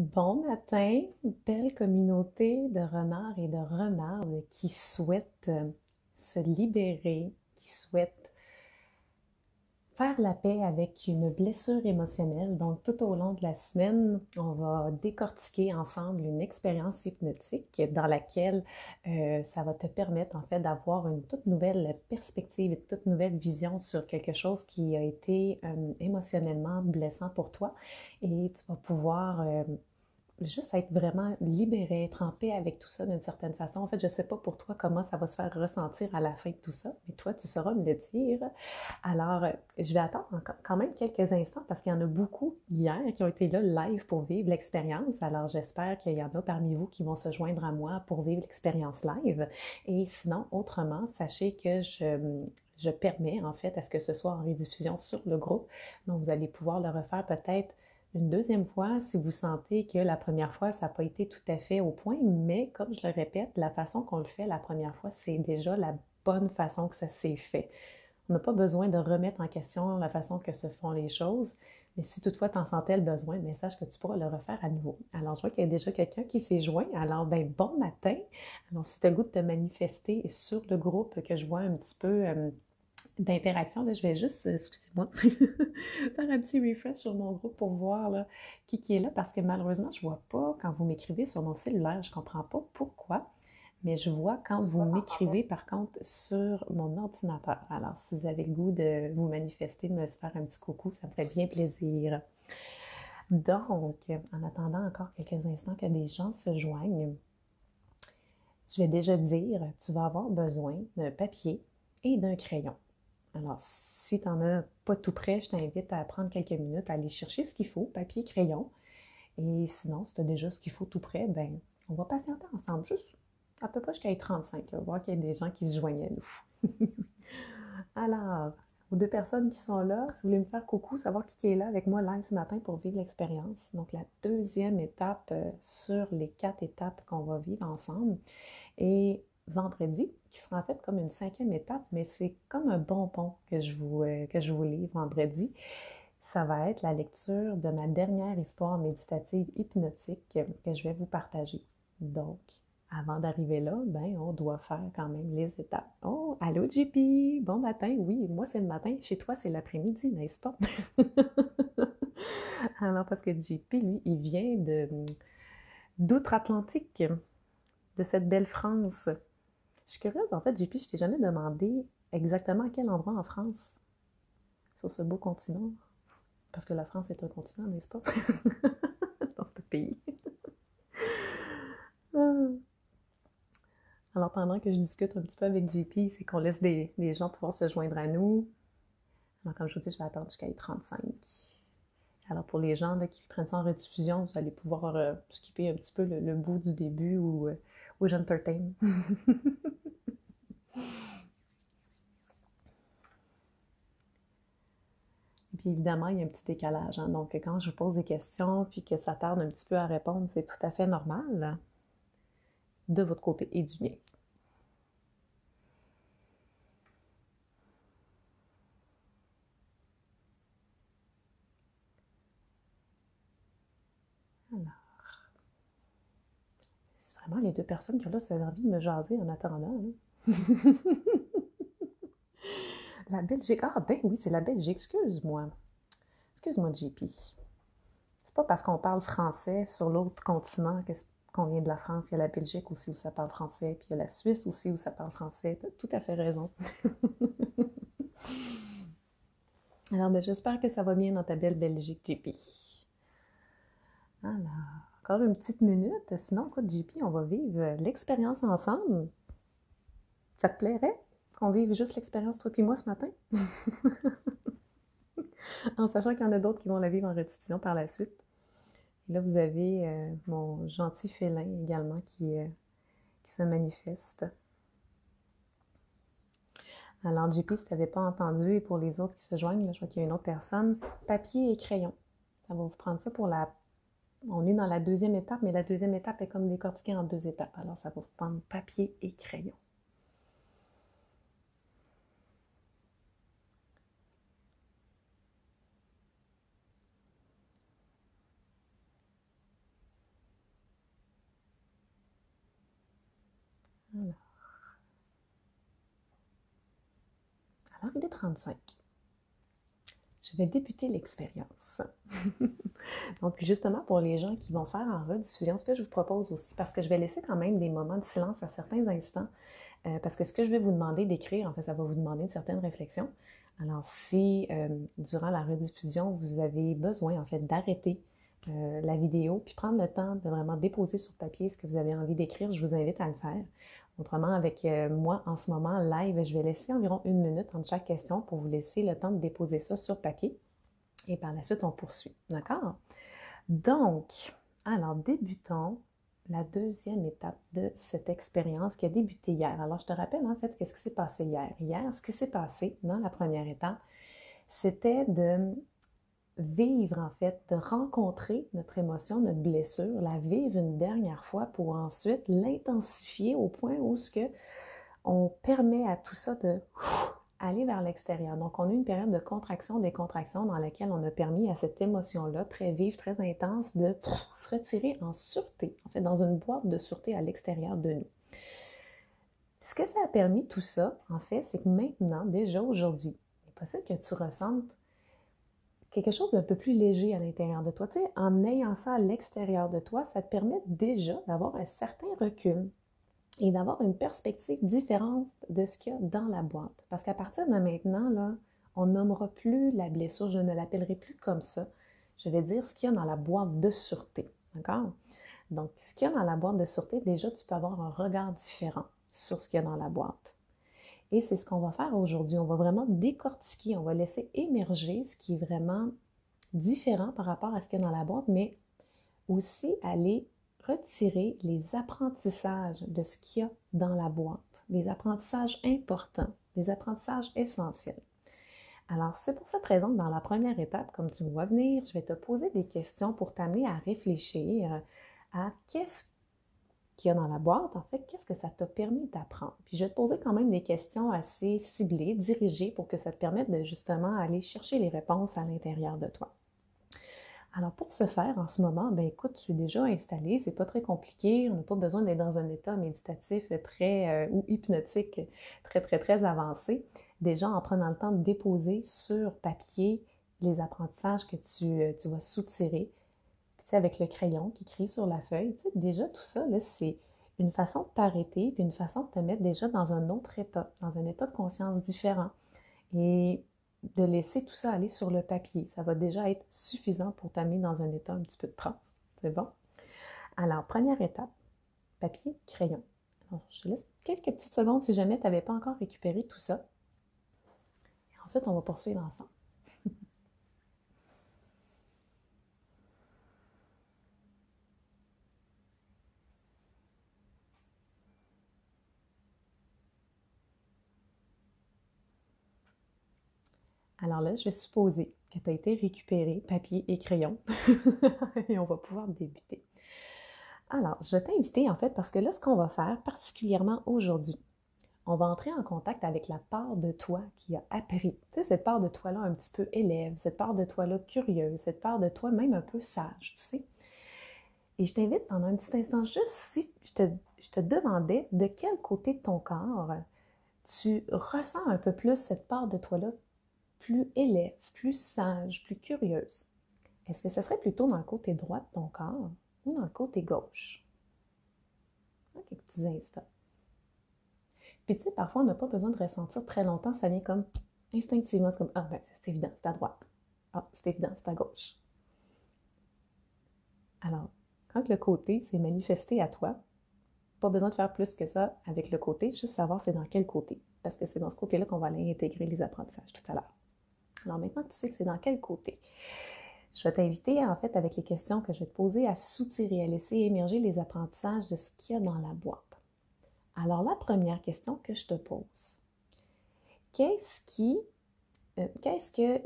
Bon matin, belle communauté de renards et de renardes qui souhaitent se libérer, qui souhaitent faire la paix avec une blessure émotionnelle. Donc, tout au long de la semaine, on va décortiquer ensemble une expérience hypnotique dans laquelle ça va te permettre en fait d'avoir une toute nouvelle perspective, une toute nouvelle vision sur quelque chose qui a été émotionnellement blessant pour toi. Et tu vas pouvoir juste être vraiment libéré, être en paix avec tout ça d'une certaine façon. En fait, je ne sais pas pour toi comment ça va se faire ressentir à la fin de tout ça, mais toi, tu sauras me le dire. Alors, je vais attendre quand même quelques instants parce qu'il y en a beaucoup hier qui ont été là live pour vivre l'expérience. Alors, j'espère qu'il y en a parmi vous qui vont se joindre à moi pour vivre l'expérience live. Et sinon, autrement, sachez que je permets en fait à ce que ce soit en rediffusion sur le groupe. Donc, vous allez pouvoir le refaire peut-être une deuxième fois si vous sentez que la première fois, ça n'a pas été tout à fait au point, mais comme je le répète, la façon qu'on le fait la première fois, c'est déjà la bonne façon que ça s'est fait. On n'a pas besoin de remettre en question la façon que se font les choses, mais si toutefois tu en sentais le besoin, mais sache que tu pourras le refaire à nouveau. Alors, je vois qu'il y a déjà quelqu'un qui s'est joint. Alors, ben bon matin. Alors, si tu as le goût de te manifester sur le groupe que je vois un petit peu d'interaction, là, je vais juste, excusez-moi, faire un petit refresh sur mon groupe pour voir là, qui est là, parce que malheureusement, je ne vois pas quand vous m'écrivez sur mon cellulaire. Je ne comprends pas pourquoi, mais je vois quand vous m'écrivez, par contre, sur mon ordinateur. Alors, si vous avez le goût de vous manifester, de me faire un petit coucou, ça me ferait bien plaisir. Donc, en attendant encore quelques instants que des gens se joignent, je vais déjà dire, tu vas avoir besoin d'un papier et d'un crayon. Alors, si tu n'en as pas tout prêt, je t'invite à prendre quelques minutes à aller chercher ce qu'il faut, papier, crayon. Et sinon, si tu as déjà ce qu'il faut tout prêt, ben, on va patienter ensemble, juste à peu près jusqu'à 35, là, voir qu'il y a des gens qui se joignent à nous. Alors, aux deux personnes qui sont là, si vous voulez me faire coucou, savoir qui est là avec moi live ce matin pour vivre l'expérience. Donc, la deuxième étape sur les 4 étapes qu'on va vivre ensemble. Et vendredi, qui sera en fait comme une cinquième étape, mais c'est comme un bonbon que je vous livre vendredi. Ça va être la lecture de ma dernière histoire méditative hypnotique que je vais vous partager. Donc, avant d'arriver là, ben, on doit faire quand même les étapes. Oh, allô JP, bon matin. Oui, moi c'est le matin, chez toi c'est l'après-midi, n'est-ce pas? Alors, parce que JP, lui, il vient d'outre-Atlantique, de cette belle France. Je suis curieuse, en fait, JP, je t'ai jamais demandé exactement à quel endroit en France, sur ce beau continent. Parce que la France est un continent, n'est-ce pas? Dans ce pays. Alors, pendant que je discute un petit peu avec JP, c'est qu'on laisse des gens pouvoir se joindre à nous. Alors, comme je vous dis, je vais attendre jusqu'à 35. Alors, pour les gens là, qui prennent ça en rediffusion, vous allez pouvoir skipper un petit peu le bout du début où j'entertain. Et puis évidemment, il y a un petit décalage. Hein? Donc, quand je vous pose des questions puis que ça tarde un petit peu à répondre, c'est tout à fait normal de votre côté et du mien. Alors, c'est vraiment les deux personnes qui ont là, envie de me jaser en attendant. Hein? La Belgique. Ah, ben oui, c'est la Belgique. Excuse-moi. Excuse-moi, JP. C'est pas parce qu'on parle français sur l'autre continent qu'on vient de la France. Il y a la Belgique aussi où ça parle français, puis il y a la Suisse aussi où ça parle français. T'as tout à fait raison. Alors, ben, j'espère que ça va bien dans ta belle Belgique, JP. Alors, encore une petite minute. Sinon, écoute, JP, on va vivre l'expérience ensemble. Ça te plairait qu'on vive juste l'expérience, toi et moi, ce matin? En sachant qu'il y en a d'autres qui vont la vivre en rediffusion par la suite. Et là, vous avez mon gentil félin également qui se manifeste. Alors, JP, si tu n'avais pas entendu, et pour les autres qui se joignent, là, je vois qu'il y a une autre personne, papier et crayon. Ça va vous prendre ça pour la... On est dans la deuxième étape, mais la deuxième étape est comme décortiquée en deux étapes. Alors, ça va vous prendre papier et crayon. Alors, il est 35. Je vais débuter l'expérience. Donc, justement, pour les gens qui vont faire en rediffusion, ce que je vous propose aussi, parce que je vais laisser quand même des moments de silence à certains instants, parce que ce que je vais vous demander d'écrire, en fait, ça va vous demander une certaine réflexion. Alors, si durant la rediffusion, vous avez besoin, en fait, d'arrêter la vidéo, puis prendre le temps de vraiment déposer sur papier ce que vous avez envie d'écrire, je vous invite à le faire. Autrement, avec moi, en ce moment, live, je vais laisser environ 1 minute entre chaque question pour vous laisser le temps de déposer ça sur papier. Et par la suite, on poursuit. D'accord? Donc, alors, débutons la deuxième étape de cette expérience qui a débuté hier. Alors, je te rappelle, en fait, qu'est-ce qui s'est passé hier. Hier, ce qui s'est passé dans la première étape, c'était de vivre, en fait, de rencontrer notre émotion, notre blessure, la vivre une dernière fois pour ensuite l'intensifier au point où ce que on permet à tout ça de aller vers l'extérieur. Donc, on a eu une période de contraction, décontraction dans laquelle on a permis à cette émotion-là, très vive, très intense, de se retirer en sûreté, en fait, dans une boîte de sûreté à l'extérieur de nous. Ce que ça a permis, tout ça, en fait, c'est que maintenant, déjà aujourd'hui, il est possible que tu ressentes quelque chose d'un peu plus léger à l'intérieur de toi. Tu sais, en ayant ça à l'extérieur de toi, ça te permet déjà d'avoir un certain recul et d'avoir une perspective différente de ce qu'il y a dans la boîte. Parce qu'à partir de maintenant, là, on nommera plus la blessure, je ne l'appellerai plus comme ça. Je vais dire ce qu'il y a dans la boîte de sûreté. D'accord? Donc, ce qu'il y a dans la boîte de sûreté, déjà, tu peux avoir un regard différent sur ce qu'il y a dans la boîte. Et c'est ce qu'on va faire aujourd'hui. On va vraiment décortiquer, on va laisser émerger ce qui est vraiment différent par rapport à ce qu'il y a dans la boîte, mais aussi aller retirer les apprentissages de ce qu'il y a dans la boîte, des apprentissages importants, des apprentissages essentiels. Alors, c'est pour cette raison que dans la première étape, comme tu me vois venir, je vais te poser des questions pour t'amener à réfléchir à qu'est-ce qu'il y a dans la boîte, en fait, qu'est-ce que ça t'a permis d'apprendre. Puis je vais te poser quand même des questions assez ciblées, dirigées, pour que ça te permette de justement aller chercher les réponses à l'intérieur de toi. Alors, pour ce faire, en ce moment, ben écoute, tu es déjà installé, c'est pas très compliqué, on n'a pas besoin d'être dans un état méditatif ou hypnotique très avancé. Déjà, en prenant le temps de déposer sur papier les apprentissages que tu vas soutirer, puis tu sais, avec le crayon qui écrit sur la feuille, tu sais, déjà tout ça, là, c'est une façon de t'arrêter, puis une façon de te mettre déjà dans un autre état, dans un état de conscience différent. Et de laisser tout ça aller sur le papier. Ça va déjà être suffisant pour t'amener dans un état un petit peu de transe. C'est bon? Alors, première étape, papier, crayon. Alors, je te laisse quelques petites secondes si jamais tu n'avais pas encore récupéré tout ça. Et ensuite, on va poursuivre ensemble. Alors là, je vais supposer que tu as été récupéré papier et crayon et on va pouvoir débuter. Alors, je vais t'inviter en fait parce que là, ce qu'on va faire, particulièrement aujourd'hui, on va entrer en contact avec la part de toi qui a appris. Tu sais, cette part de toi-là un petit peu élève, cette part de toi-là curieuse, cette part de toi même un peu sage, tu sais. Et je t'invite pendant un petit instant, juste si je te demandais de quel côté de ton corps tu ressens un peu plus cette part de toi-là plus élève, plus sage, plus curieuse. Est-ce que ce serait plutôt dans le côté droit de ton corps ou dans le côté gauche? Quelques petits instants. Puis tu sais, parfois, on n'a pas besoin de ressentir très longtemps, ça vient comme instinctivement, c'est comme, ah ben c'est évident, c'est à droite. Ah, c'est évident, c'est à gauche. Alors, quand le côté s'est manifesté à toi, pas besoin de faire plus que ça avec le côté, juste savoir c'est dans quel côté. Parce que c'est dans ce côté-là qu'on va aller intégrer les apprentissages tout à l'heure. Alors maintenant que tu sais que c'est dans quel côté, je vais t'inviter, en fait, avec les questions que je vais te poser, à soutirer, à laisser émerger les apprentissages de ce qu'il y a dans la boîte. Alors, la première question que je te pose, qu'est-ce que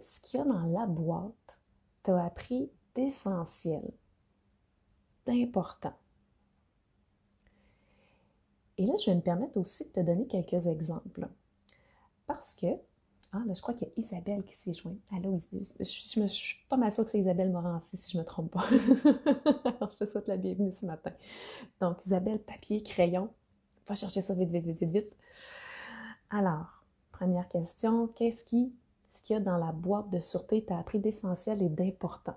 ce qu'il y a dans la boîte t'a appris d'essentiel, d'important? Et là, je vais me permettre aussi de te donner quelques exemples. Parce que, là, je crois qu'il y a Isabelle qui s'est jointe. Allô, je suis pas mal sûre que c'est Isabelle Morancy, si je ne me trompe pas. Alors, je te souhaite la bienvenue ce matin. Donc, Isabelle, papier, crayon. Va chercher ça vite. Alors, Première question, qu'est-ce qu'il y a dans la boîte de sûreté t'a appris d'essentiel et d'important?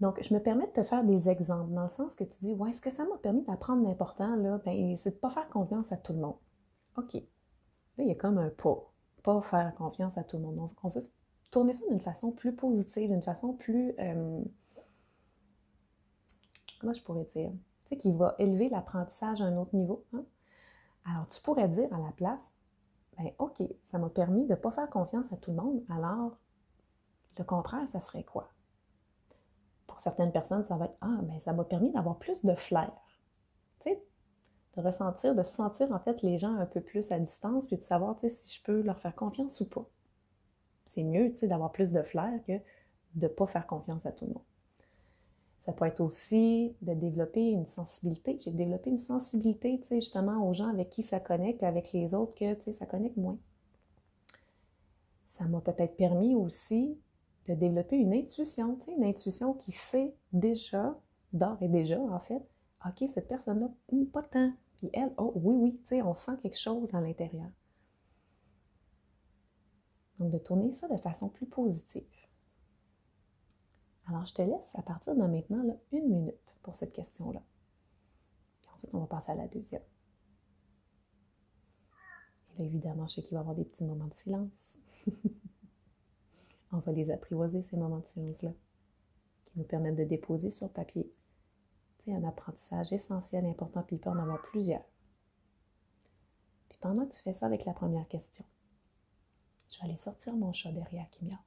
Donc, je me permets de te faire des exemples, dans le sens que tu dis, ouais, est-ce que ça m'a permis d'apprendre l'important, là? Ben, c'est de ne pas faire confiance à tout le monde. OK. Là, il y a comme un pas faire confiance à tout le monde. Donc, on veut tourner ça d'une façon plus positive, d'une façon plus, comment je pourrais dire? Tu sais, qui va élever l'apprentissage à un autre niveau. Hein? Alors, tu pourrais dire à la place, ben, OK, ça m'a permis de ne pas faire confiance à tout le monde. Alors, le contraire, ça serait quoi? Pour certaines personnes, ça va être, ah, ben, ça m'a permis d'avoir plus de flair. Tu sais, de sentir en fait les gens un peu plus à distance, puis de savoir si je peux leur faire confiance ou pas. C'est mieux d'avoir plus de flair que de ne pas faire confiance à tout le monde. Ça peut être aussi de développer une sensibilité. J'ai développé une sensibilité justement aux gens avec qui ça connecte, et avec les autres que ça connecte moins. Ça m'a peut-être permis aussi de développer une intuition qui sait déjà, d'ores et déjà en fait, OK, cette personne-là, pas tant. Puis elle, oh oui, on sent quelque chose à l'intérieur. Donc, de tourner ça de façon plus positive. Alors, je te laisse à partir de maintenant là, 1 minute pour cette question-là. Puis ensuite, on va passer à la deuxième. Et là, évidemment, je sais qu'il va y avoir des petits moments de silence. On va les apprivoiser, ces moments de silence-là, qui nous permettent de déposer sur papier un apprentissage essentiel, important, puis il peut en avoir plusieurs. Puis pendant que tu fais ça avec la première question, je vais aller sortir mon chat derrière qui miaule.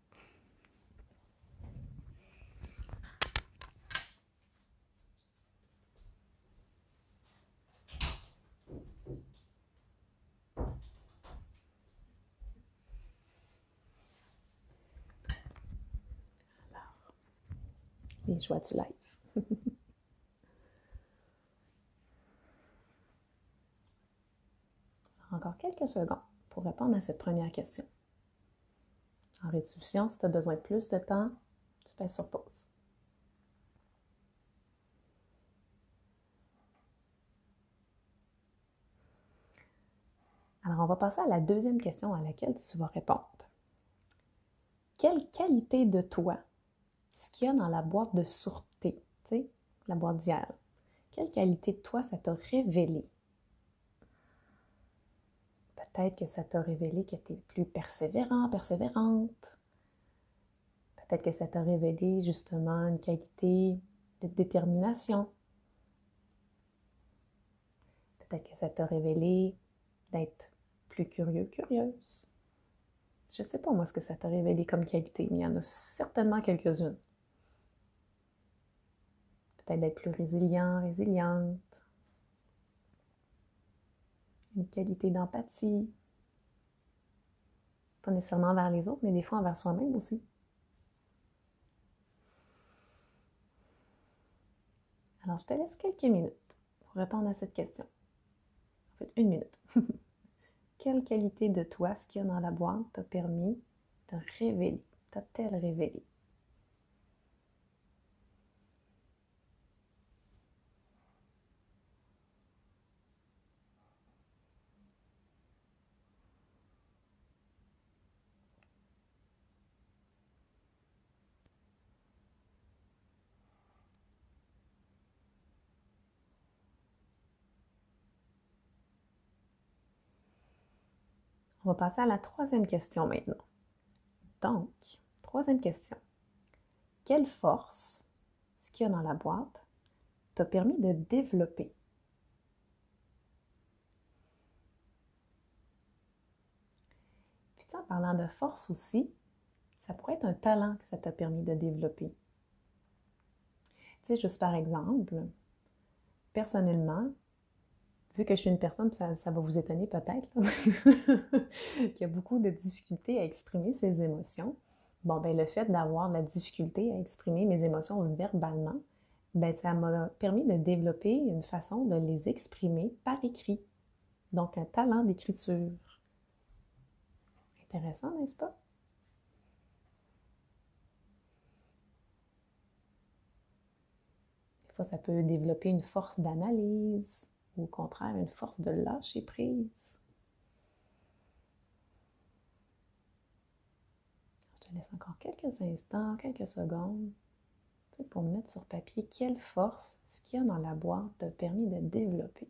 Alors, les joies du live. Encore quelques secondes pour répondre à cette première question. En résolution, si tu as besoin de plus de temps, tu pèses sur pause. Alors, on va passer à la deuxième question à laquelle tu vas répondre. Quelle qualité de toi, ce qu'il y a dans la boîte de sûreté, la boîte d'hier, quelle qualité de toi ça t'a révélé? Peut-être que ça t'a révélé que tu es plus persévérant, persévérante. Peut-être que ça t'a révélé justement une qualité de détermination. Peut-être que ça t'a révélé d'être plus curieux, curieuse. Je ne sais pas moi ce que ça t'a révélé comme qualité, mais il y en a certainement quelques-unes. Peut-être d'être plus résilient, résiliente. Une qualité d'empathie. Pas nécessairement envers les autres, mais des fois envers soi-même aussi. Alors, je te laisse quelques minutes pour répondre à cette question. En fait, 1 minute. Quelle qualité de toi, ce qu'il y a dans la boîte, t'a permis de révéler? T'a-t-elle révélé? On va passer à la troisième question maintenant. Donc, troisième question. Quelle force, ce qu'il y a dans la boîte, t'a permis de développer? Puis en parlant de force aussi, ça pourrait être un talent que ça t'a permis de développer. Tu sais, juste par exemple, personnellement, vu que je suis une personne, ça va vous étonner peut-être, qui a beaucoup de difficultés à exprimer ses émotions, bon, ben le fait d'avoir de la difficulté à exprimer mes émotions verbalement, ben ça m'a permis de développer une façon de les exprimer par écrit. Donc, un talent d'écriture. Intéressant, n'est-ce pas? Des fois, ça peut développer une force d'analyse, ou au contraire, une force de lâcher prise. te laisse encore quelques instants, quelques secondes, pour mettre sur papier quelle force ce qu'il y a dans la boîte t'a permis de développer.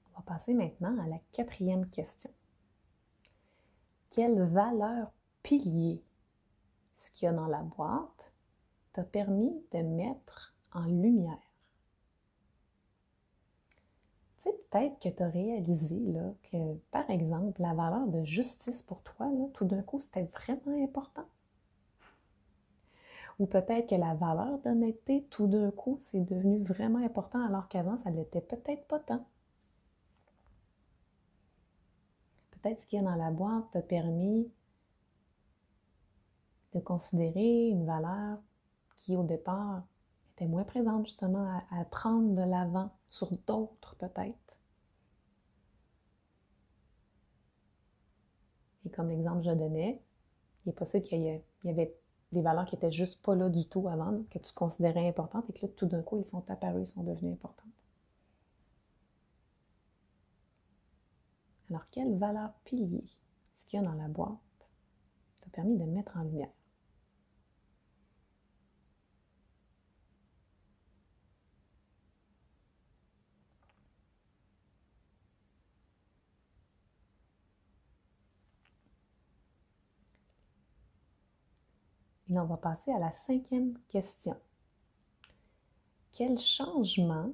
On va passer maintenant à la 4e question. Quelle valeur pilier ce qu'il y a dans la boîte t'a permis de mettre en lumière? Tu sais, peut-être que tu as réalisé là, que, par exemple, la valeur de justice pour toi, là, tout d'un coup, c'était vraiment important. Ou peut-être que la valeur d'honnêteté, tout d'un coup, c'est devenu vraiment important alors qu'avant, ça ne l'était peut-être pas tant. Peut-être ce qu'il y a dans la boîte t'a permis de considérer une valeur qui, au départ, était moins présente justement à prendre de l'avant sur d'autres peut-être. Et comme exemple je donnais, il est possible qu'il y avait des valeurs qui n'étaient juste pas là du tout avant, que tu considérais importantes et que là, tout d'un coup, ils sont apparus, ils sont devenus importantes. Alors, quelle valeur pilier ce qu'il y a dans la boîte t'a permis de mettre en lumière? Et là, on va passer à la 5e question. Quel changement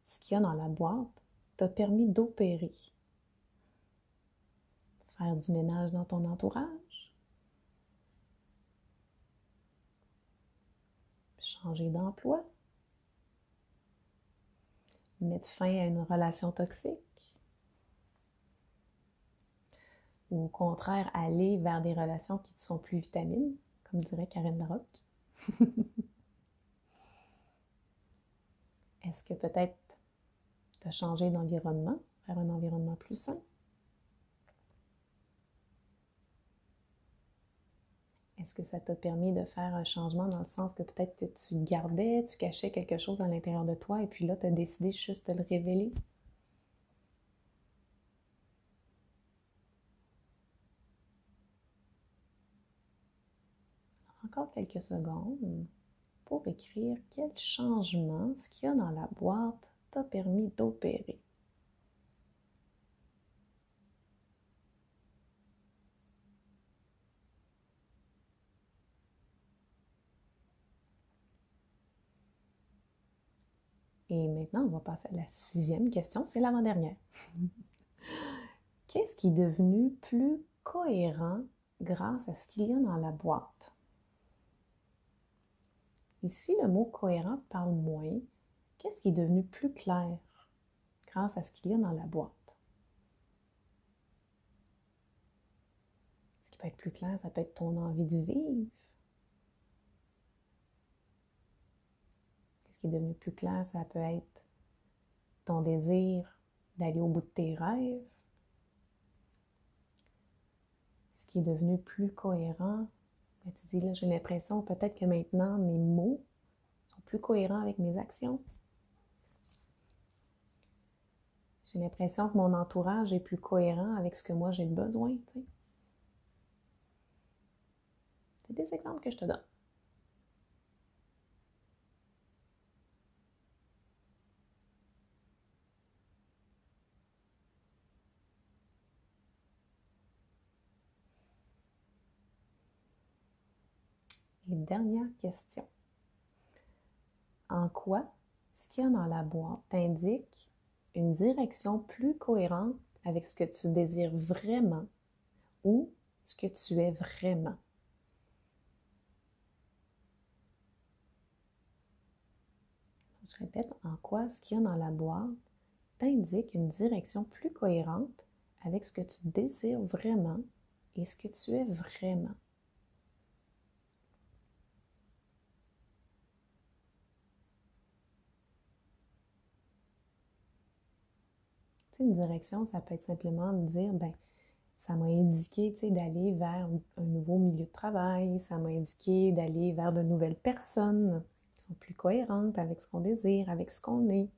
ce qu'il y a dans la boîte t'a permis d'opérer? Faire du ménage dans ton entourage? Changer d'emploi? Mettre fin à une relation toxique? Ou au contraire, aller vers des relations qui te sont plus vitamines, comme dirait Karine Larocque? Est-ce que peut-être tu as changé d'environnement, vers un environnement plus sain? Est-ce que ça t'a permis de faire un changement dans le sens que peut-être que tu gardais, tu cachais quelque chose à l'intérieur de toi et puis là, tu as décidé juste de le révéler? Encore quelques secondes pour écrire quel changement ce qu'il y a dans la boîte t'a permis d'opérer. Et maintenant, on va passer à la 6e question, c'est l'avant-dernière. Qu'est-ce qui est devenu plus cohérent grâce à ce qu'il y a dans la boîte? Ici, le mot cohérent parle moins. Qu'est-ce qui est devenu plus clair grâce à ce qu'il y a dans la boîte? Ce qui peut être plus clair, ça peut être ton envie de vivre. Ce qui est devenu plus clair, ça peut être ton désir d'aller au bout de tes rêves. Ce qui est devenu plus cohérent, ben tu dis là, j'ai l'impression peut-être que maintenant mes mots sont plus cohérents avec mes actions. J'ai l'impression que mon entourage est plus cohérent avec ce que moi j'ai besoin. C'est des exemples que je te donne. Et dernière question. En quoi ce qu'il y a dans la boîte t'indique une direction plus cohérente avec ce que tu désires vraiment ou ce que tu es vraiment? Je répète, en quoi ce qu'il y a dans la boîte t'indique une direction plus cohérente avec ce que tu désires vraiment et ce que tu es vraiment? Tu sais, une direction, ça peut être simplement de dire, ben, Ça m'a indiqué, tu sais, d'aller vers un nouveau milieu de travail. Ça m'a indiqué d'aller vers de nouvelles personnes qui sont plus cohérentes avec ce qu'on désire, avec ce qu'on est.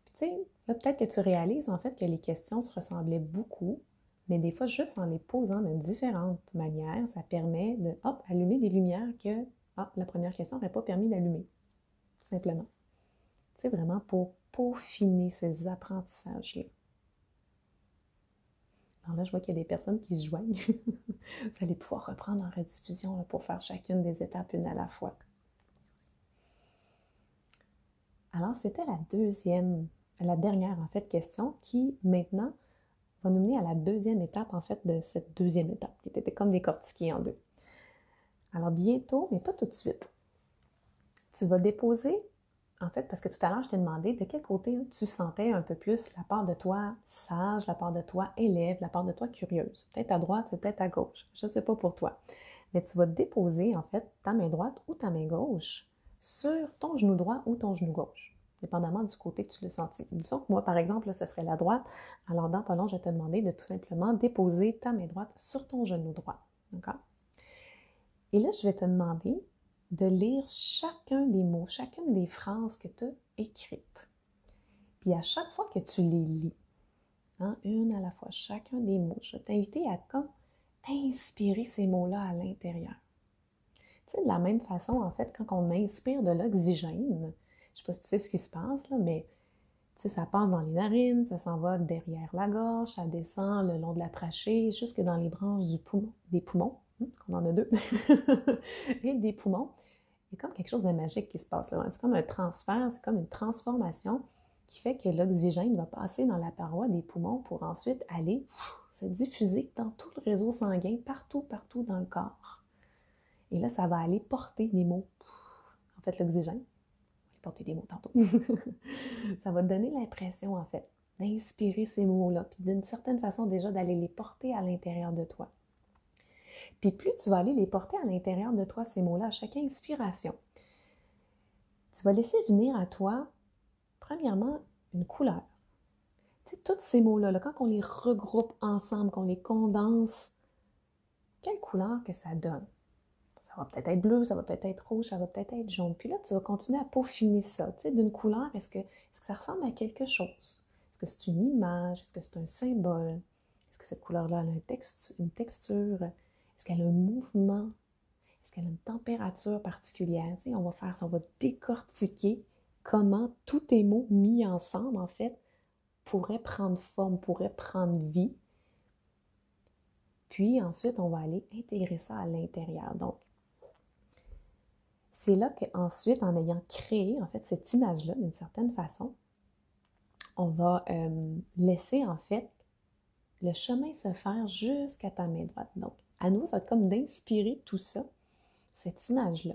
Puis, tu sais, là, peut-être que tu réalises, en fait, que les questions se ressemblaient beaucoup, mais des fois, juste en les posant de différentes manières, ça permet de, hop, allumer des lumières que, hop, la première question n'aurait pas permis d'allumer, tout simplement. Tu sais, vraiment pour peaufiner ces apprentissages-là. Alors là, je vois qu'il y a des personnes qui se joignent. Vous allez pouvoir reprendre en rediffusion là, pour faire chacune des étapes une à la fois. Alors, c'était la dernière en fait question qui maintenant va nous mener à la deuxième étape en fait de cette deuxième étape qui était comme décortiquée en deux. Alors bientôt, mais pas tout de suite, tu vas déposer en fait, parce que tout à l'heure, je t'ai demandé de quel côté tu sentais un peu plus la part de toi sage, la part de toi élève, la part de toi curieuse. Peut-être à droite, c'est peut-être à gauche. Je ne sais pas pour toi. Mais tu vas déposer, en fait, ta main droite ou ta main gauche sur ton genou droit ou ton genou gauche, dépendamment du côté que tu l'as senti. Disons que moi, par exemple, là, ce serait la droite. Alors, dans pas long, je vais te demander de tout simplement déposer ta main droite sur ton genou droit. D'accord? Et là, je vais te demander de lire chacun des mots, chacune des phrases que tu as écrites. Puis à chaque fois que tu les lis, hein, une à la fois, chacun des mots, je vais t'inviter à comme inspirer ces mots-là à l'intérieur. Tu sais, de la même façon, en fait, quand on inspire de l'oxygène, je ne sais pas si tu sais ce qui se passe, là, mais tu sais, ça passe dans les narines, ça s'en va derrière la gorge, ça descend le long de la trachée, jusque dans les branches des poumons, on en a deux, et des poumons. Il y a comme quelque chose de magique qui se passe là. C'est comme un transfert, c'est comme une transformation qui fait que l'oxygène va passer dans la paroi des poumons pour ensuite aller se diffuser dans tout le réseau sanguin, partout dans le corps. Et là, ça va aller porter les mots. En fait, l'oxygène, on va porter des mots tantôt. Ça va te donner l'impression, en fait, d'inspirer ces mots-là, puis d'une certaine façon déjà d'aller les porter à l'intérieur de toi. Puis plus tu vas aller les porter à l'intérieur de toi, ces mots-là, à chaque inspiration, tu vas laisser venir à toi, premièrement, une couleur. Tu sais, tous ces mots-là, là, quand on les regroupe ensemble, qu'on les condense, quelle couleur que ça donne? Ça va peut-être être bleu, ça va peut-être être rouge, ça va peut-être être jaune. Puis là, tu vas continuer à peaufiner ça. Tu sais, d'une couleur, est-ce que ça ressemble à quelque chose? Est-ce que c'est une image? Est-ce que c'est un symbole? Est-ce que cette couleur-là a une texture? Est-ce qu'elle a un mouvement? Est-ce qu'elle a une température particulière? Tu sais, on va faire ça, on va décortiquer comment tous tes mots mis ensemble, en fait, pourraient prendre forme, pourraient prendre vie. Puis ensuite, on va aller intégrer ça à l'intérieur. Donc, c'est là qu'ensuite, en ayant créé, en fait, cette image-là, d'une certaine façon, on va laisser, en fait, le chemin se faire jusqu'à ta main droite. Donc, à nous, ça va être comme d'inspirer tout ça, cette image-là,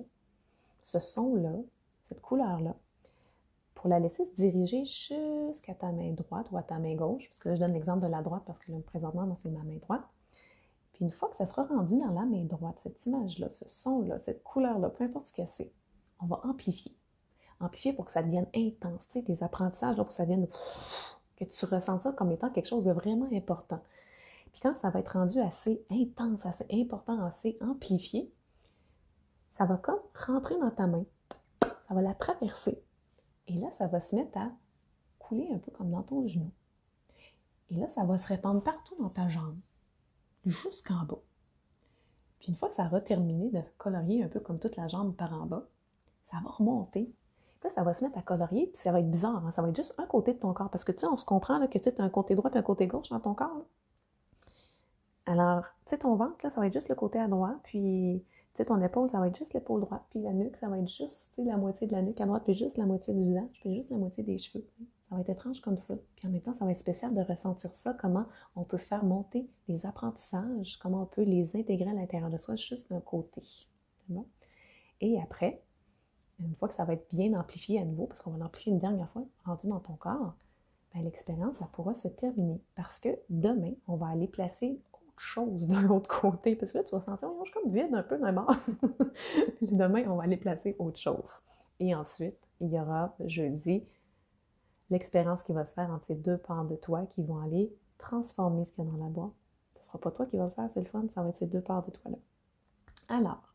ce son-là, cette couleur-là, pour la laisser se diriger jusqu'à ta main droite ou à ta main gauche, parce que là, je donne l'exemple de la droite parce que là, présentement, c'est ma main droite. Puis une fois que ça sera rendu dans la main droite, cette image-là, ce son-là, cette couleur-là, peu importe ce que c'est, on va amplifier. Amplifier pour que ça devienne intense, tu sais, tes apprentissages, là, pour que ça devienne, que tu ressentes ça comme étant quelque chose de vraiment important. Puis quand ça va être rendu assez intense, assez important, assez amplifié, ça va comme rentrer dans ta main, ça va la traverser. Et là, ça va se mettre à couler un peu comme dans ton genou. Et là, ça va se répandre partout dans ta jambe, jusqu'en bas. Puis une fois que ça va terminer de colorier un peu comme toute la jambe par en bas, ça va remonter. Puis là, ça va se mettre à colorier, puis ça va être bizarre. Hein? Ça va être juste un côté de ton corps. Parce que tu sais, on se comprend là, que tu as un côté droit et un côté gauche dans ton corps. Là. Alors, tu sais, ton ventre, là, ça va être juste le côté à droite, puis tu sais, ton épaule, ça va être juste l'épaule droite, puis la nuque, ça va être juste la moitié de la nuque à droite, puis juste la moitié du visage, puis juste la moitié des cheveux. Ça va être étrange comme ça. Puis en même temps, ça va être spécial de ressentir ça, comment on peut faire monter les apprentissages, comment on peut les intégrer à l'intérieur de soi, juste d'un côté. C'est bon? Et après, une fois que ça va être bien amplifié à nouveau, parce qu'on va l'amplifier une dernière fois, rendu dans ton corps, ben, l'expérience, ça pourra se terminer. Parce que demain, on va aller placer chose de l'autre côté. Parce que là, tu vas sentir, je suis comme vide un peu d'un bord. Demain, on va aller placer autre chose. Et ensuite, il y aura jeudi l'expérience qui va se faire entre ces deux parts de toi qui vont aller transformer ce qu'il y a dans la boîte Ce ne sera pas toi qui vas le faire, c'est le fun, ça va être ces deux parts de toi-là. Alors,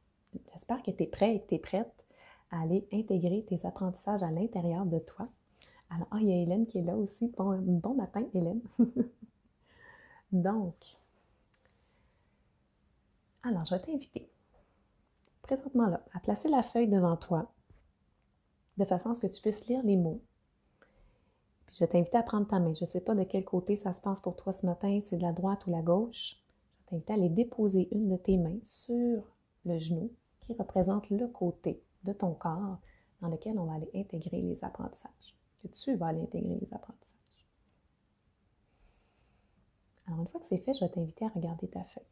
j'espère que tu es prêt et que tu es prête à aller intégrer tes apprentissages à l'intérieur de toi. Alors, il y a Hélène qui est là aussi. Bon matin, Hélène. Donc, alors, je vais t'inviter, présentement là, à placer la feuille devant toi, de façon à ce que tu puisses lire les mots. Puis, je vais t'inviter à prendre ta main. Je ne sais pas de quel côté ça se passe pour toi ce matin, c'est de la droite ou la gauche. Je vais t'inviter à aller déposer une de tes mains sur le genou qui représente le côté de ton corps dans lequel on va aller intégrer les apprentissages, que tu vas aller intégrer les apprentissages. Alors, une fois que c'est fait, je vais t'inviter à regarder ta feuille.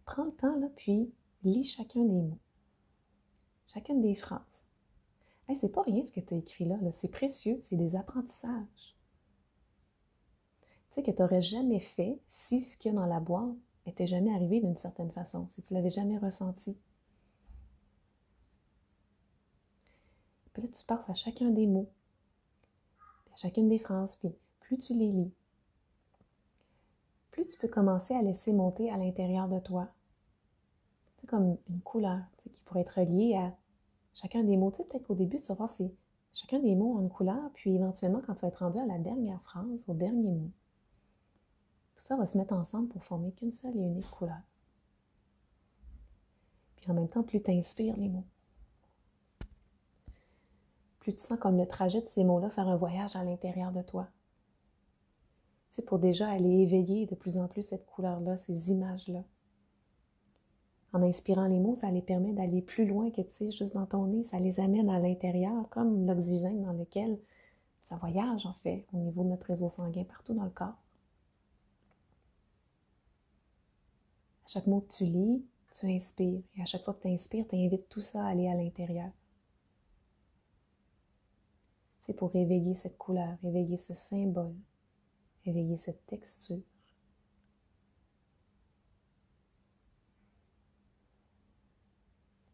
Prends le temps, là, puis lis chacun des mots, chacune des phrases. Hey, c'est pas rien ce que tu as écrit là, c'est précieux, c'est des apprentissages. Tu sais, que tu n'aurais jamais fait si ce qu'il y a dans la boîte n'était jamais arrivé d'une certaine façon, si tu ne l'avais jamais ressenti. Puis là, tu passes à chacun des mots, à chacune des phrases, puis plus tu les lis, plus tu peux commencer à laisser monter à l'intérieur de toi. C'est comme une couleur qui pourrait être reliée à chacun des mots. Tu sais, peut-être qu'au début, tu vas voir si chacun des mots a une couleur, puis éventuellement, quand tu vas être rendu à la dernière phrase, au dernier mot, tout ça va se mettre ensemble pour former qu'une seule et unique couleur. Puis en même temps, plus tu inspires les mots, plus tu sens comme le trajet de ces mots-là faire un voyage à l'intérieur de toi. Tu sais, pour déjà aller éveiller de plus en plus cette couleur-là, ces images-là. En inspirant les mots, ça les permet d'aller plus loin que, tu sais, juste dans ton nez, ça les amène à l'intérieur, comme l'oxygène dans lequel ça voyage, en fait, au niveau de notre réseau sanguin, partout dans le corps. À chaque mot que tu lis, tu inspires. Et à chaque fois que tu inspires, tu invites tout ça à aller à l'intérieur. C'est pour éveiller cette couleur, éveiller ce symbole, éveiller cette texture.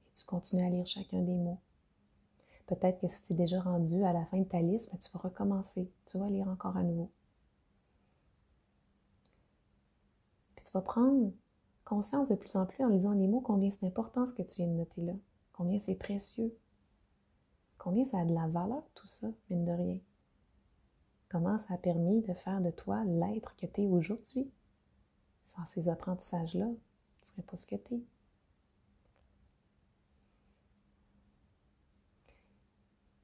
Et tu continues à lire chacun des mots. Peut-être que si tu es déjà rendu à la fin de ta liste, ben, tu vas recommencer. Tu vas lire encore à nouveau. Puis tu vas prendre conscience de plus en plus en lisant les mots combien c'est important ce que tu viens de noter là. Combien c'est précieux. Combien ça a de la valeur tout ça, mine de rien. Comment ça a permis de faire de toi l'être que tu es aujourd'hui. Sans ces apprentissages-là, tu ne serais pas ce que tu es.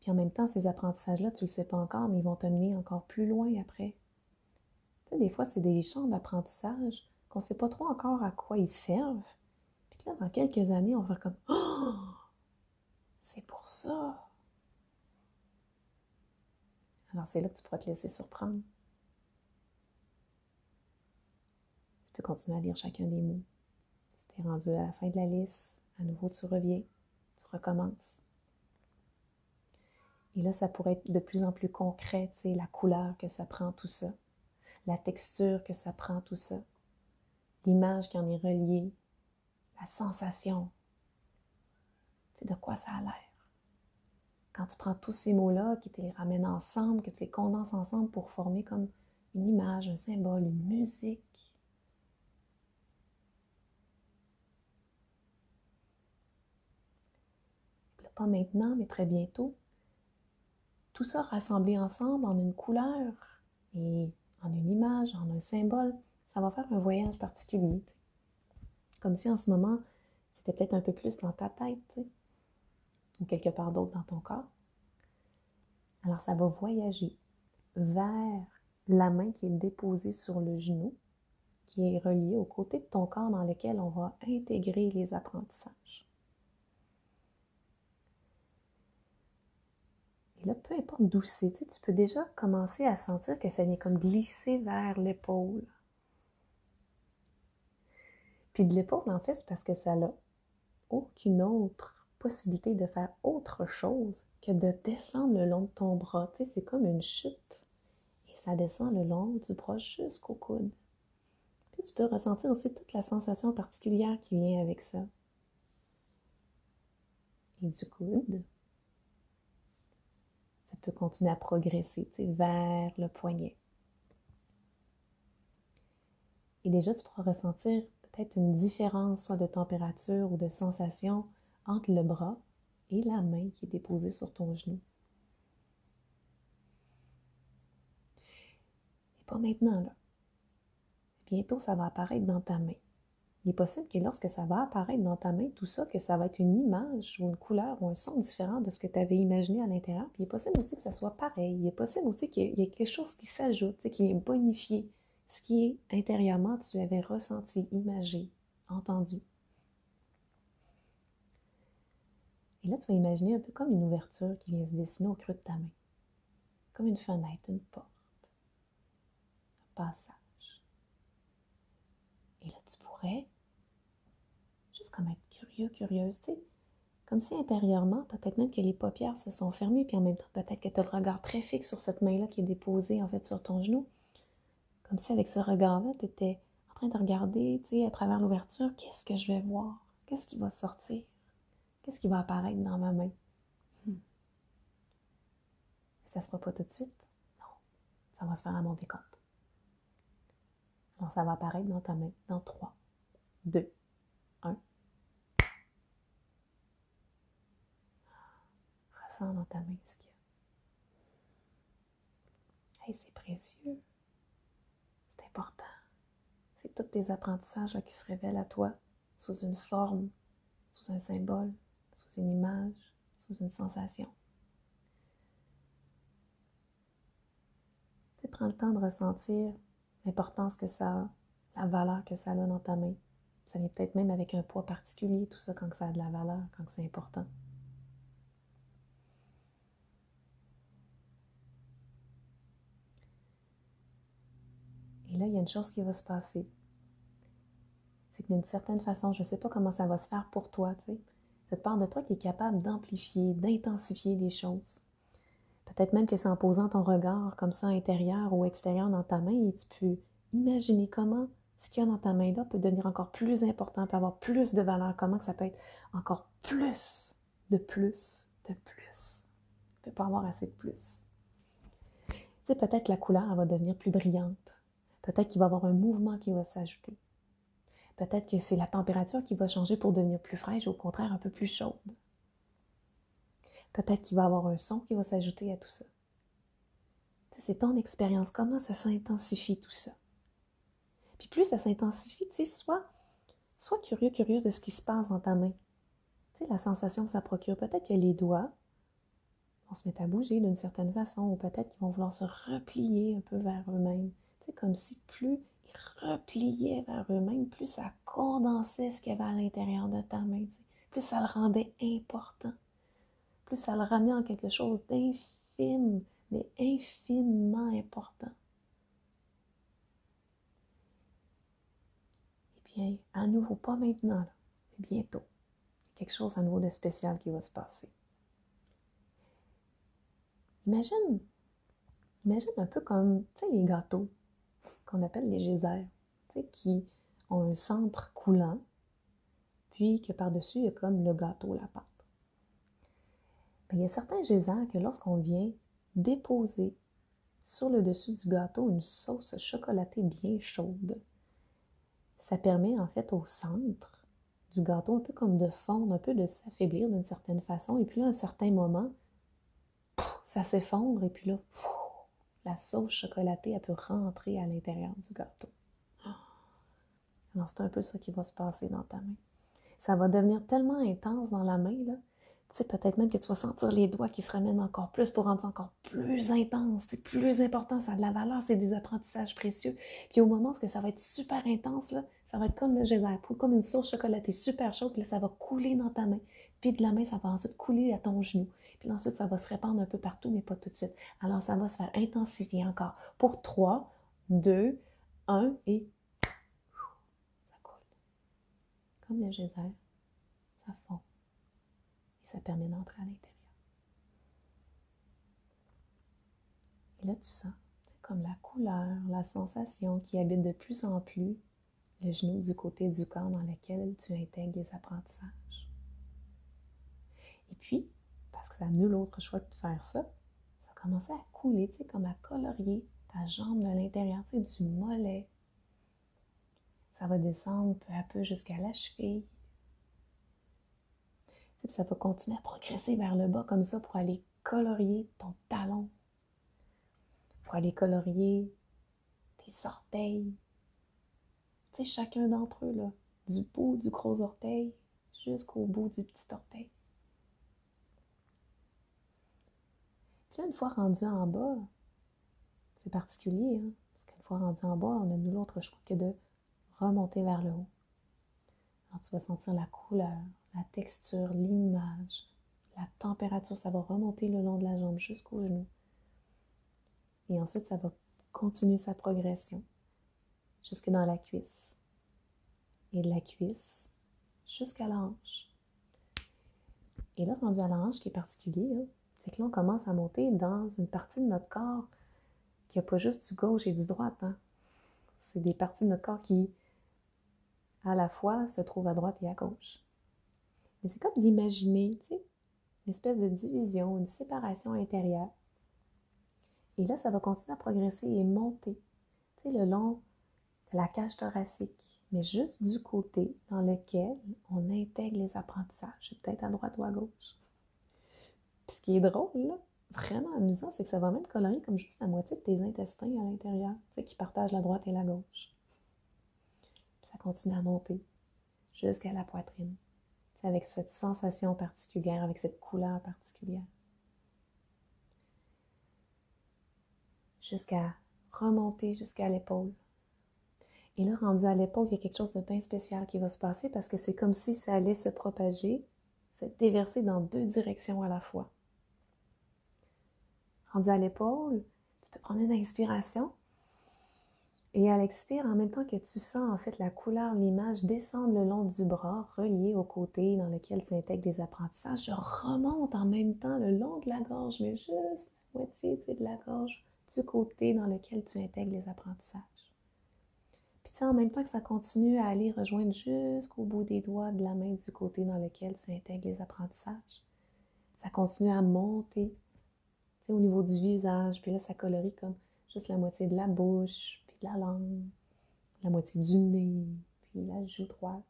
Puis en même temps, ces apprentissages-là, tu ne le sais pas encore, mais ils vont te mener encore plus loin après. Tu sais, des fois, c'est des champs d'apprentissage qu'on ne sait pas trop encore à quoi ils servent. Puis là, dans quelques années, on va faire comme « Oh! C'est pour ça! » Alors, c'est là que tu pourras te laisser surprendre. Tu peux continuer à lire chacun des mots. Si tu es rendu à la fin de la liste, à nouveau, tu reviens, tu recommences. Et là, ça pourrait être de plus en plus concret, tu sais, la couleur que ça prend, tout ça. La texture que ça prend, tout ça. L'image qui en est reliée. La sensation. C'est de quoi ça a l'air. Quand tu prends tous ces mots-là, qui te les ramènent ensemble, que tu les condenses ensemble pour former comme une image, un symbole, une musique. Là, pas maintenant, mais très bientôt. Tout ça rassemblé ensemble en une couleur et en une image, en un symbole, ça va faire un voyage particulier. T'sais. Comme si en ce moment, c'était peut-être un peu plus dans ta tête, t'sais, ou quelque part d'autre dans ton corps. Alors ça va voyager vers la main qui est déposée sur le genou, qui est reliée au côté de ton corps dans lequel on va intégrer les apprentissages. Et là, peu importe d'où c'est, tu peux déjà commencer à sentir que ça vient comme glisser vers l'épaule. Puis de l'épaule, en fait, c'est parce que ça n'a aucune autre possibilité de faire autre chose que de descendre le long de ton bras. Tu sais, c'est comme une chute. Et ça descend le long du bras jusqu'au coude. Puis tu peux ressentir aussi toute la sensation particulière qui vient avec ça. Et du coude, ça peut continuer à progresser, tu sais, vers le poignet. Et déjà, tu pourras ressentir peut-être une différence, soit de température ou de sensation entre le bras et la main qui est déposée sur ton genou. Et pas maintenant, là. Bientôt, ça va apparaître dans ta main. Il est possible que lorsque ça va apparaître dans ta main, tout ça, que ça va être une image ou une couleur ou un son différent de ce que tu avais imaginé à l'intérieur. Puis il est possible aussi que ça soit pareil. Il est possible aussi qu'il y ait quelque chose qui s'ajoute, qui vient bonifier ce qui est intérieurement tu avais ressenti, imagé, entendu. Et là, tu vas imaginer un peu comme une ouverture qui vient se dessiner au creux de ta main. Comme une fenêtre, une porte, un passage. Et là, tu pourrais juste comme être curieux, curieuse, tu sais. Comme si intérieurement, peut-être même que les paupières se sont fermées, puis en même temps, peut-être que tu as le regard très fixe sur cette main-là qui est déposée en fait sur ton genou. Comme si avec ce regard-là, tu étais en train de regarder, tu sais, à travers l'ouverture, qu'est-ce que je vais voir? Qu'est-ce qui va sortir? Qu'est-ce qui va apparaître dans ma main? Ça se fera pas tout de suite? Non, ça va se faire à mon décompte. Alors ça va apparaître dans ta main, dans 3, 2, 1. Ressens dans ta main ce qu'il y a. Hey, c'est précieux. C'est important. C'est tous tes apprentissages là, qui se révèlent à toi sous une forme, sous un symbole, sous une image, sous une sensation. Tu sais, prends le temps de ressentir l'importance que ça a, la valeur que ça a dans ta main. Ça vient peut-être même avec un poids particulier, tout ça, quand ça a de la valeur, quand c'est important. Et là, il y a une chose qui va se passer. C'est que d'une certaine façon, je ne sais pas comment ça va se faire pour toi, tu sais, cette part de toi qui est capable d'amplifier, d'intensifier les choses. Peut-être même que c'est en posant ton regard comme ça intérieur ou extérieur dans ta main et tu peux imaginer comment ce qu'il y a dans ta main-là peut devenir encore plus important, peut avoir plus de valeur, comment que ça peut être encore plus, de plus, de plus. Tu ne peux pas avoir assez de plus. Tu sais, peut-être la couleur elle va devenir plus brillante. Peut-être qu'il va y avoir un mouvement qui va s'ajouter. Peut-être que c'est la température qui va changer pour devenir plus fraîche ou au contraire un peu plus chaude. Peut-être qu'il va y avoir un son qui va s'ajouter à tout ça. C'est ton expérience, comment ça s'intensifie tout ça. Puis plus ça s'intensifie, tu sais, sois curieux, curieuse de ce qui se passe dans ta main. Tu sais, la sensation que ça procure. Peut-être que les doigts vont se mettre à bouger d'une certaine façon, ou peut-être qu'ils vont vouloir se replier un peu vers eux-mêmes. Tu sais, comme si plus ils repliaient vers eux-mêmes, plus ça condensait ce qu'il y avait à l'intérieur de ta main. Tu sais. Plus ça le rendait important. Plus ça le ramenait en quelque chose d'infime, mais infiniment important. Eh bien, à nouveau, pas maintenant, là, mais bientôt, il y a quelque chose à nouveau de spécial qui va se passer. Imagine un peu comme, tu sais, les gâteaux qu'on appelle les geysers, tu sais, qui ont un centre coulant, puis que par-dessus, il y a comme le gâteau, la pâte. Bien, il y a certains geysers que lorsqu'on vient déposer sur le dessus du gâteau une sauce chocolatée bien chaude, ça permet en fait au centre du gâteau un peu comme de fondre, un peu de s'affaiblir d'une certaine façon. Et puis là, à un certain moment, ça s'effondre et puis là, la sauce chocolatée, elle peut rentrer à l'intérieur du gâteau. Alors, c'est un peu ça qui va se passer dans ta main. Ça va devenir tellement intense dans la main, là. Tu sais, peut-être même que tu vas sentir les doigts qui se ramènent encore plus pour rendre ça encore plus intense. C'est plus important, ça a de la valeur, c'est des apprentissages précieux. Puis au moment où ça va être super intense, là, ça va être comme le geyser, comme une sauce chocolatée super chaude, puis là, ça va couler dans ta main. Puis de la main, ça va ensuite couler à ton genou. Puis ensuite, ça va se répandre un peu partout, mais pas tout de suite. Alors, ça va se faire intensifier encore. Pour 3, 2, 1 et ça coule. Comme le geyser, ça fond. Et ça permet d'entrer à l'intérieur. Et là, tu sens, c'est comme la couleur, la sensation qui habite de plus en plus le genou du côté du corps dans lequel tu intègres les apprentissages. Et puis, parce que ça n'a nul autre choix que de faire ça, ça va commencer à couler, tu sais, comme à colorier ta jambe de l'intérieur, tu sais, du mollet Ça va descendre peu à peu jusqu'à la cheville. Puis ça va continuer à progresser vers le bas comme ça pour aller colorier ton talon, pour aller colorier tes orteils. Tu sais, chacun d'entre eux, là, du bout du gros orteil jusqu'au bout du petit orteil. Puis là, une fois rendu en bas, c'est particulier, hein? Parce qu'une fois rendu en bas, on a nul autre choix que de remonter vers le haut. Alors, tu vas sentir la couleur, la texture, l'image, la température. Ça va remonter le long de la jambe jusqu'au genou. Et ensuite, ça va continuer sa progression jusque dans la cuisse. Et de la cuisse jusqu'à la hanche. Et là, rendu à la hanche, ce qui est particulier, hein, c'est que là, on commence à monter dans une partie de notre corps qui n'a pas juste du gauche et du droite. Hein. C'est des parties de notre corps qui, à la fois, se trouvent à droite et à gauche. Mais c'est comme d'imaginer, tu sais, une espèce de division, une séparation intérieure. Et là, ça va continuer à progresser et monter, tu sais, le long de la cage thoracique, mais juste du côté dans lequel on intègre les apprentissages. C'est peut-être à droite ou à gauche. Puis ce qui est drôle, là, vraiment amusant, c'est que ça va même colorier comme juste la moitié de tes intestins à l'intérieur, tu sais, qui partagent la droite et la gauche. Puis ça continue à monter jusqu'à la poitrine, tu sais, avec cette sensation particulière, avec cette couleur particulière. Jusqu'à remonter jusqu'à l'épaule. Et là, rendu à l'épaule, il y a quelque chose de bien spécial qui va se passer parce que c'est comme si ça allait se propager, se déverser dans deux directions à la fois. Rendu à l'épaule, tu peux prendre une inspiration et à l'expire, en même temps que tu sens en fait la couleur, l'image descendre le long du bras, relié au côté dans lequel tu intègres des apprentissages, je remonte en même temps le long de la gorge, mais juste la moitié de la gorge du côté dans lequel tu intègres les apprentissages. Puis tu sais, en même temps que ça continue à aller rejoindre jusqu'au bout des doigts de la main du côté dans lequel tu intègres les apprentissages, ça continue à monter, tu sais, au niveau du visage, puis là, ça colorie comme juste la moitié de la bouche, puis de la langue, la moitié du nez, puis la joue droite.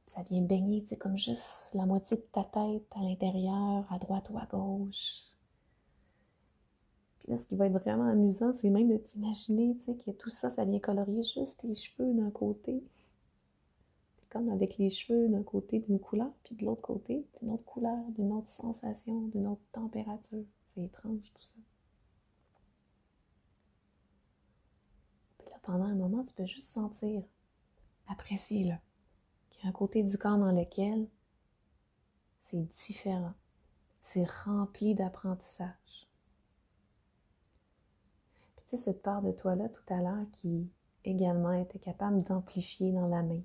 Puis ça vient baigner, tu sais, comme juste la moitié de ta tête à l'intérieur, à droite ou à gauche. Puis là, ce qui va être vraiment amusant, c'est même de t'imaginer, tu sais, que tout ça, ça vient colorier juste tes cheveux d'un côté. C'est comme avec les cheveux d'un côté d'une couleur, puis de l'autre côté d'une autre couleur, d'une autre sensation, d'une autre température. C'est étrange tout ça. Puis là, pendant un moment, tu peux juste sentir, apprécier là, qu'il y a un côté du corps dans lequel c'est différent. C'est rempli d'apprentissage. Puis tu sais, cette part de toi-là tout à l'heure qui également était capable d'amplifier dans la main.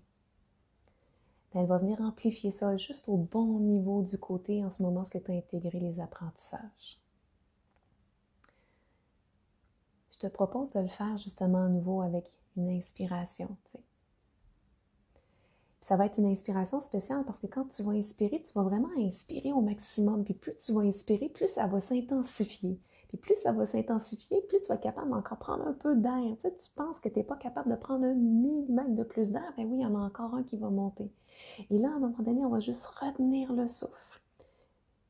Elle va venir amplifier ça juste au bon niveau du côté en ce moment ce que tu as intégré les apprentissages. Je te propose de le faire justement à nouveau avec une inspiration. Tu sais. Ça va être une inspiration spéciale parce que quand tu vas inspirer, tu vas vraiment inspirer au maximum. Puis plus tu vas inspirer, plus ça va s'intensifier. Puis plus ça va s'intensifier, plus tu vas être capable d'encore prendre un peu d'air. Tu sais, tu penses que tu n'es pas capable de prendre un millimètre de plus d'air, ben oui, il y en a encore un qui va monter. Et là, à un moment donné, on va juste retenir le souffle.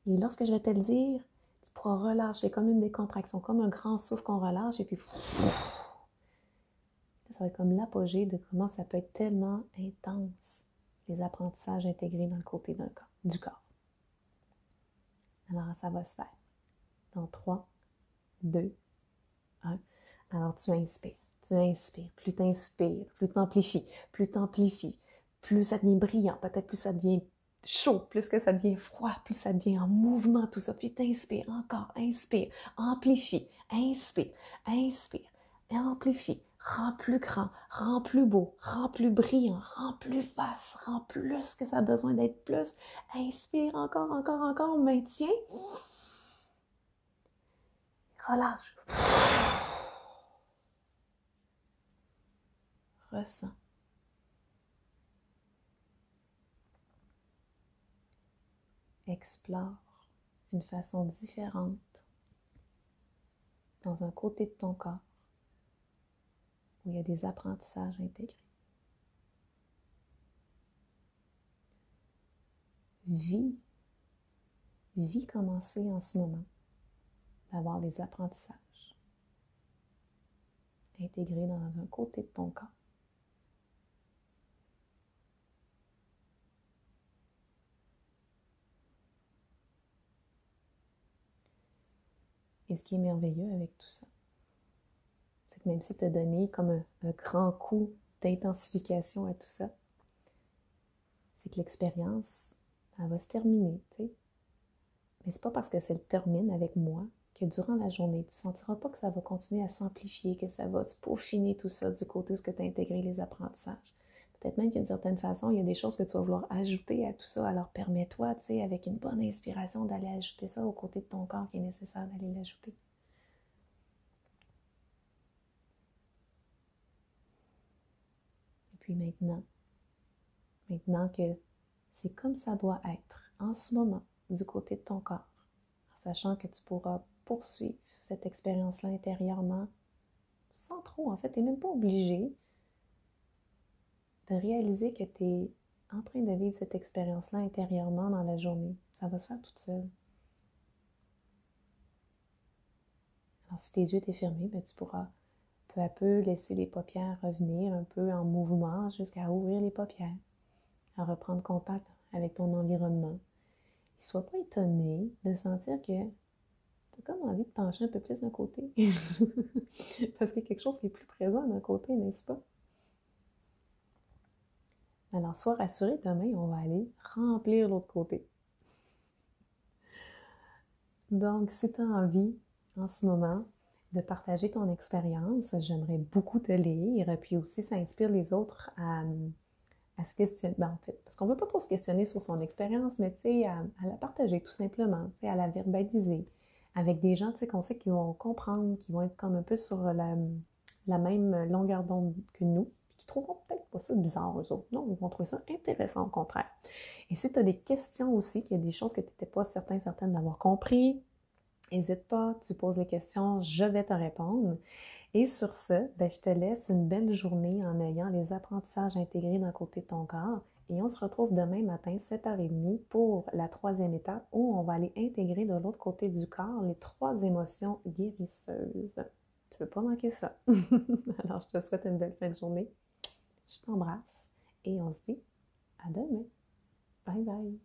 Et lorsque je vais te le dire, tu pourras relâcher comme une décontraction, comme un grand souffle qu'on relâche et puis ça va être comme l'apogée de comment ça peut être tellement intense, les apprentissages intégrés dans le côté du corps. Alors, ça va se faire. Dans 3, 2, 1. Alors, tu inspires. Tu inspires. Plus tu inspires, plus tu amplifies, plus ça devient brillant, peut-être plus ça devient chaud, plus que ça devient froid, plus ça devient en mouvement, tout ça. Puis tu inspires encore, inspire, amplifie, inspire, amplifie. Rends plus grand, rends plus beau, rends plus brillant, rends plus vaste, rends plus que ça a besoin d'être plus. Inspire encore, maintiens. Relâche. Ressens. Explore une façon différente dans un côté de ton corps où il y a des apprentissages intégrés. Vis commencer en ce moment d'avoir les apprentissages intégrés dans un côté de ton corps. Et ce qui est merveilleux avec tout ça, c'est que même si tu as donné comme un grand coup d'intensification à tout ça, c'est que l'expérience, elle va se terminer, tu sais. Mais c'est pas parce que ça le termine avec moi que durant la journée, tu ne sentiras pas que ça va continuer à s'amplifier, que ça va se peaufiner tout ça du côté où tu as intégré les apprentissages. Peut-être même qu'une certaine façon, il y a des choses que tu vas vouloir ajouter à tout ça. Alors permets-toi, tu sais, avec une bonne inspiration, d'aller ajouter ça au côté de ton corps qui est nécessaire d'aller l'ajouter. Et puis maintenant que c'est comme ça doit être en ce moment du côté de ton corps, en sachant que tu pourras poursuivre cette expérience-là intérieurement sans trop, en fait, tu n'es même pas obligé de réaliser que tu es en train de vivre cette expérience-là intérieurement dans la journée. Ça va se faire toute seule. Alors, si tes yeux étaient fermés, ben, tu pourras peu à peu laisser les paupières revenir un peu en mouvement jusqu'à ouvrir les paupières, à reprendre contact avec ton environnement. Et sois pas étonné de sentir que tu as comme envie de pencher un peu plus d'un côté. Parce qu'il y a quelque chose qui est plus présent d'un côté, n'est-ce pas? Alors, sois rassuré, demain, on va aller remplir l'autre côté. Donc, si tu as envie, en ce moment, de partager ton expérience, j'aimerais beaucoup te lire, puis aussi ça inspire les autres à se questionner, en fait, parce qu'on ne veut pas trop se questionner sur son expérience, mais tu sais, à la partager tout simplement, tu sais, à la verbaliser, avec des gens, tu sais, qu'on sait qu'ils vont comprendre, qui vont être comme un peu sur la même longueur d'onde que nous, puis qui trouveront peut-être pas ça bizarre, eux autres. Non, ils vont trouver ça intéressant, au contraire. Et si tu as des questions aussi, qu'il y a des choses que tu n'étais pas certaine d'avoir compris, n'hésite pas, tu poses les questions, je vais te répondre. Et sur ce, ben, je te laisse une belle journée en ayant les apprentissages intégrés d'un côté de ton corps. Et on se retrouve demain matin, 7h30, pour la troisième étape où on va aller intégrer de l'autre côté du corps les 3 émotions guérisseuses. Tu ne veux pas manquer ça. Alors, je te souhaite une belle fin de journée. Je t'embrasse et on se dit à demain. Bye bye.